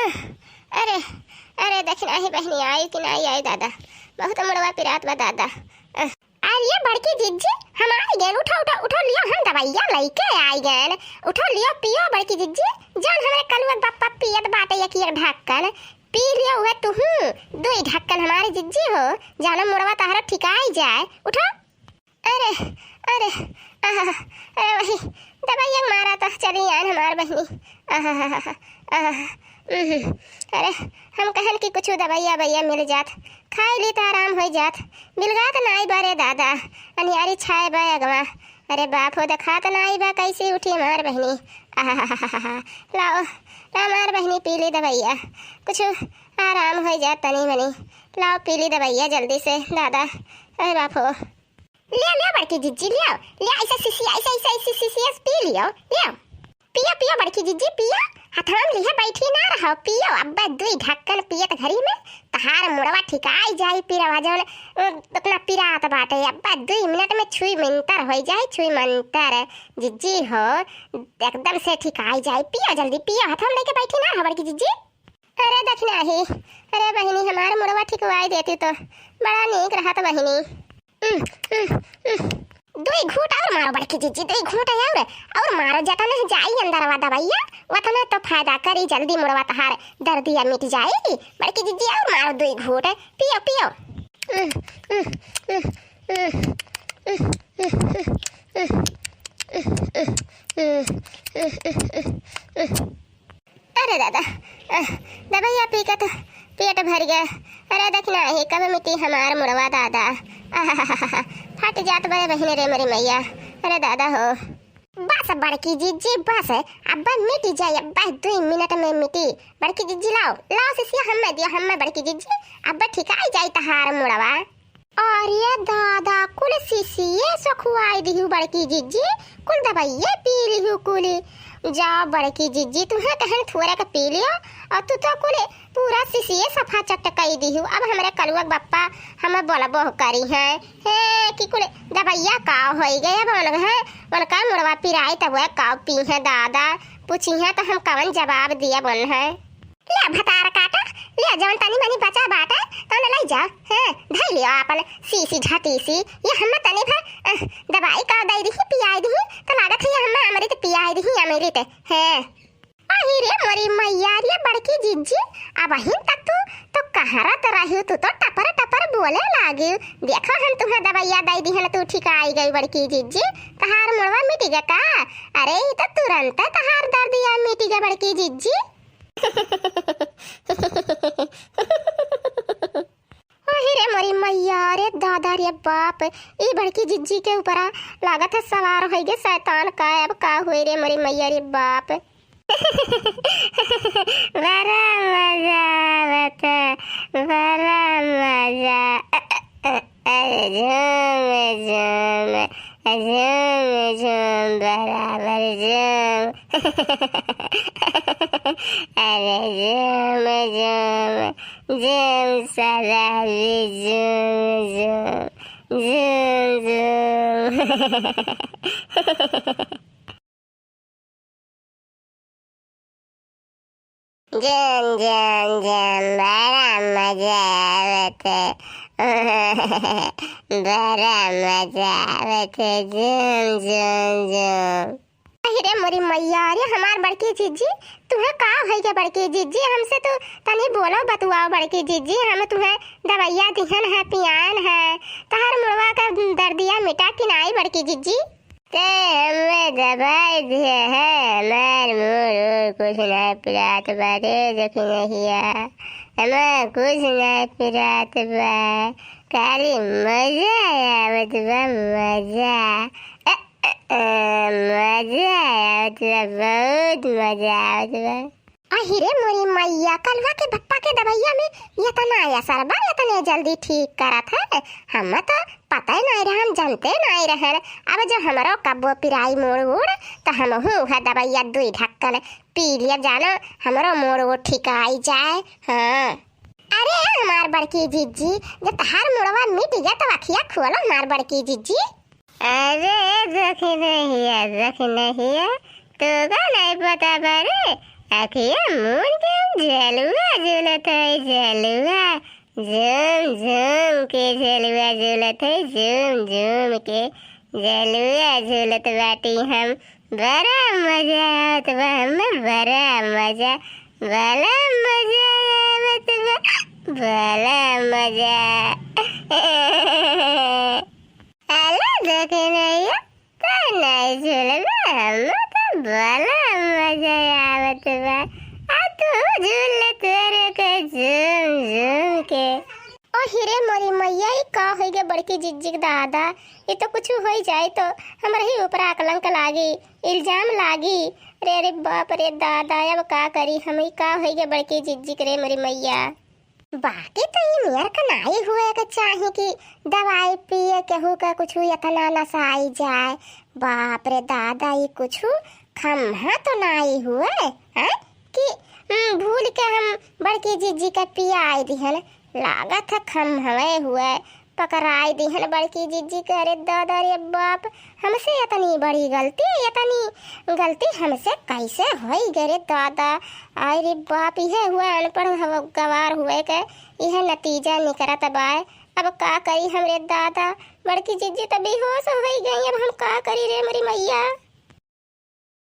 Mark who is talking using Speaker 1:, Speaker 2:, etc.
Speaker 1: अरे अरे देखना ही बहनी आई कि नहीं आई दादा, बहुत मुड़वा पिरात बा दादा। ये बड़की जिज्जी हम आई गए, उठो उठो उठो लियो, हम दवाइया लेके आई गए, उठो लियो पियो बड़की जिज्जी। जान हमारे कलुआ बापा पियत बाटे एक ढक्कन पी लियो हुए तू, दो ढक्कन हमारी जिज्जी हो, जानो मुड़वा तहरा ठिकाई जाए, उठो। अरे अरे अरे वही दवाइया मारा तो चली आन हमार बहनी। अरे हम कहन कि कुछ दवाइया भैया मिल जात, खाई ली तो आराम हो जात, मिल गा तो नाई बारे दादा, अनियारी छाए बा अगवा। अरे बाप हो देखा तो नाई बा, कैसे उठी हमार बहनी। लाओ लाओ मार बहनी पी ली दवाइया, कुछ आराम हो जात तनी मनी, लाओ पी ली दवाइया जल्दी से दादा। अरे बाप हो लिया लिया बड़की जिज्जी लिया लिया, ऐसा सीसी ऐसा ऐसा ऐसी सीसी पी लियो, लिया पियो पियो बड़की जिज्जी पियो, हथाम लिया बैठी ना रहो, पियो अब्बा दुई ढक्कन पियत घरी में तहार मुड़वा ठिकाई जाई, पीरा जौन अपना पिरात बाटे अब्बा 2 मिनट में छुई मंतर हो जाए, छुई मंतर जिज्जी हो एकदम से ठिकाई जाए, पियो जल्दी पियो, हथाम लेके बैठी ना रहो बड़की जिज्जी। अरे देखना ही, अरे बहनी हमारे मुड़वा ठिकवाई देती तो बड़ा नीक रहा था बहनी। 2 घूंट और मारो बड़की जिज्जी, 2 घूंट और मारो, जतना जाई अंदर वा दवाइया वतना तो फायदा करी, जल्दी मुड़वा तहार दर्दिया मिट जाएगी बड़की जिज्जी, और मारो 2 घूंट पियो पियो। अरे दादा दवाइया पी के तो पेट भर गया। अरे देखना ही कब मिट्टी हमार मुड़वा दादा, फट जात बड़े बहने रे मेरी मैया। अरे दादा हो बस बड़की जिज्जी बस, अब्बा मिट जाए अब्बा 2 मिनट में मिटी बड़की जिज्जी, लाओ लाओ सिसिया हमें दियो, हमें बड़की जिज्जी अब्बा ठिकाई जाए तहार मुड़वा। और ये दादा कुल सिसिये सो खुआई दिहु बड़की जिज्जी, कुल दवाइये पी लिहु कुली, जाओ बड़की जिज्जी तुम्हें कहन थोड़ा का पी लियो, और तू तो कुल पूरा सिसिये सफा चटकाई दिहु। अब हमारे कलुआ बापा हमें बोला बहु करी है कि कुल दवाइया का हो गए, अब उनका मुड़वा पिराई तब वह का पी है दादा, पूछी है तो हम कवन जवाब दिया बोल है। ले भतार काटा ले जवन तनी मनी बचा बाटा तो ले जा, हैं धई लियो अपन सीसी झटी सी, ये हम तनी भर दवाई का दई दी पियाई दी तो लागत है हम अमृत पियाई दी अमृत है। अही रे मोरी मैया रे बड़की जिज्जी, अब हिन तक तू तो कहरत रही, तू तो टपर टपर बोले लागी, देखो हम तुम्हें दवाइया दई दी है तू ठिकाई गई बड़की जिज्जी, तहार मुड़वा मिट गया का। अरे तो तुरंत तहार दर्दिया मिट गया बड़की जिज्जी। रे मोरी मैया रे दादा रे बाप, ये बड़की जिज्जी के ऊपर लागत है सवार हो गए शैतान का, अब का हुए रे मोरी मैया रे बाप। बड़ा मजा बता बड़ा मजा, झूम झूम झूम झूम बराबर झूम, अरे झूम झूम झूम सारा झूम झूम झूम झूम झूम झूम झूम बड़ा मजा आवता, बड़ा मजा आवता झूम झूम झूम। अरे मोरी मैया रे हमार बड़की जिज्जी तुम्हें का है क्या बड़की जिज्जी, हमसे तो तनी बोलो बतुआओ बड़की जिज्जी, हम तुम्हें दवाइया दिहन है पियान है, तहार मुड़वा का दर्दिया मिटा कि नहीं बड़की जिज्जी। ते हमें दवाई दिए है हमार मुड़ कुछ नहीं पिरात बारे देख नहीं हमें कुछ नहीं पिरात बा, खाली मजा आवत बा मजा, मजा आवत बा बहुत मजा आवत बा। अहिरे मोरी मैया कलवा के पप्पा के दवाइया में ये तना असर बा, ये तना जल्दी ठीक करत है, हम तो पता ही नहीं रहा, हम जानते नहीं रहे। अब जो हमारो कब्बो पिराई मोड़ उड़ तो हम है दवाइया 2 ढक्कन पी लिया, जानो हमारो मोड़ वो ठिकाई जाए। हाँ अरे हमार बड़की जिज्जी जब तहार मुड़वा मिट गया तो अखिया खोलो हमार बड़की जिज्जी। अरे देख नहीं है तो नहीं पता बारे, अखिया मून के झलू झूम झूम के झलुआ झूलत है, झूम झूम के झलुआ झूलत बाटी हम। बड़ा मजा आवत बा हमें, बड़ा मजा, बड़ा मजा आवत बा, बड़ा मजा। अला देखे नहीं तो नहीं झूलबा हम तो बड़ा मजा आवत बा। आ तू झूल तेरे के झूम झूम के। ओ हिरे मोरी मैया ई का होई गे बड़की जिगजिग दादा, ये तो कुछ हो ही जाए तो हमरा ही ऊपर कलंक लागी, इल्जाम लागी। रे रे बाप रे दादा, अब का करी हम, ई का होई गे बड़की जिगजिग रे मोरी मैया। बाकी तो ये मेर का नहीं हुए के चाहे कि दवाई पिए केहू का कुछ इतना नशा आई जाए। बाप रे दादा, ये कुछ खम्हा तो नहीं हुए हैं कि भूल के हम बड़की जीजी का पिया आई दिहन। लागत है खम्हवे हुए पकड़ाई दिहन बड़की जीजी के। अरे दादा रे बाप, हमसे इतनी बड़ी इतनी गलती हमसे कैसे होई गे रे दादा। अरे बाप, यह हुआ अनपढ़ गवार हुए के यह नतीजा निकलत बा। अब का करी हमरे दादा, बड़की जीजी तो बेहोश हो गई। अब हम का करी रे मेरी मैया।